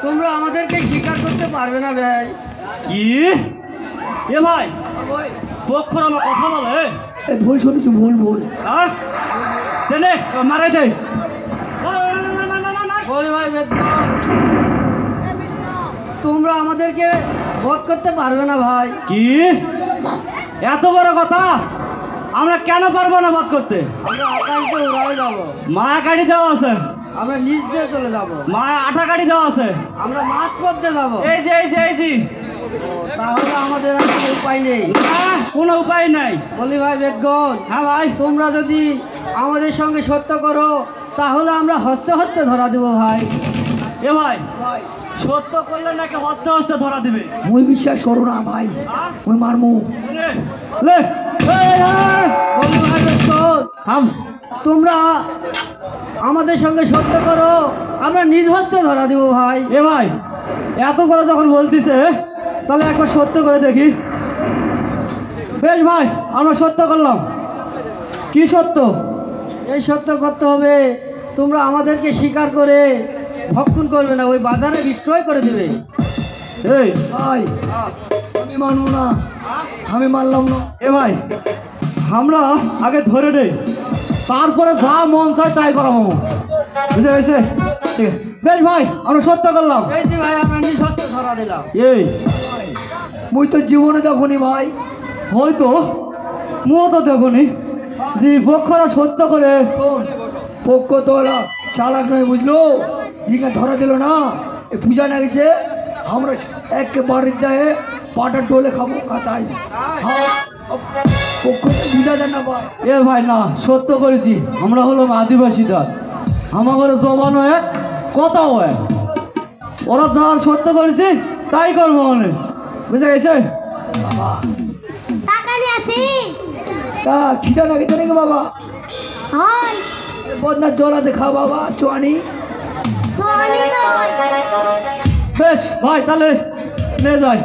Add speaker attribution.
Speaker 1: তোমরা আমাদেরকে স্বীকার করতে পারবে না ভাই।
Speaker 2: কি এ ভাই পক্ষর আমার কথা বলে
Speaker 1: ভুল শুনেছি, ভুল ভুল
Speaker 2: মারাই দেয়।
Speaker 1: বলি ভাই তোমরা আমাদেরকে বধ করতে পারবে না ভাই।
Speaker 2: কি এত বড় কথা? আমরা কেন পারবো না বধ করতে?
Speaker 1: আমরা আকাশে উড়াই যাবো।
Speaker 2: মায়া গাড়ি দেওয়া আছে।
Speaker 1: আমরা নিচ দিয়ে চলে যাবো।
Speaker 2: মায়া আটা গাড়ি দেওয়া আছে।
Speaker 1: আমরা মাছ পড়তে যাবো।
Speaker 2: এই যে এই যে এই যে
Speaker 1: তাহলে আমাদের আর কোনো উপায় নেই।
Speaker 2: কোনো উপায় নাই।
Speaker 1: বলি ভাই বেদগণ,
Speaker 2: হ্যাঁ ভাই,
Speaker 1: তোমরা যদি আমাদের সঙ্গে সত্য করো তাহলে আমরা হস্তে হস্তে ধরা দেবো ভাই।
Speaker 2: এ ভাই সত্য করলে নাকি হস্তে হস্তে ধরা দিবে?
Speaker 1: মুই বিশ্বাস করো না ভাই, মুই মারমু।
Speaker 2: লে
Speaker 1: বলি ভাই বেদগণ, তোমরা আমাদের সঙ্গে সত্য করো, আমরা নিজ হস্তে ধরা দিব ভাই।
Speaker 2: এ ভাই এত করে যখন বলতিছে তাহলে একবার সত্য করে দেখি। বেশ ভাই, আমরা সত্য করলাম। কি সত্য?
Speaker 1: এই সত্য করতে হবে, তোমরা আমাদেরকে স্বীকার করে ভক্ষণ করবে না, ওই বাজারে বিক্রয় করে দেবে।
Speaker 2: এই
Speaker 1: ভাই আমি মানবো না, আমি মানলাম না।
Speaker 2: এ ভাই আমরা আগে ধরে নেই, তারপরে যা মন চায় তাই করাবো। বুঝে গেছে? ঠিক আছে বেশ ভাই, আমরা সত্য করলাম।
Speaker 1: এই যে ভাই আমরা নিজ হস্তে ধরা দিলাম।
Speaker 2: এই
Speaker 1: মুই তো জীবনে দেখুনি ভাই।
Speaker 2: হয়তো মো তো দেখুনি যে পক্ষরা সত্য করে।
Speaker 1: পক্ষ তো ওরা চালাক নয়, বুঝলো? জিঙ্গা ধরা দিল না, এই পূজা না গেছে, আমরা একেবারে যায় পাটা টোলে খাবো কাতাই। পক্ষ বুঝা যায় না ভাই।
Speaker 2: এ ভাই না, সত্য করেছি। আমরা হলাম আদিবাসী দল, আমার জবান হয়ে কথা হয়। ওরা যা সত্য করেছে তাই করবো মনে। বুঝে গেছে?
Speaker 1: তা খিদা না গেছে নাকি বাবা? বদনার জলা দেখা বাবা চুয়ানি।
Speaker 2: বেশ ভাই তাহলে নে যাই।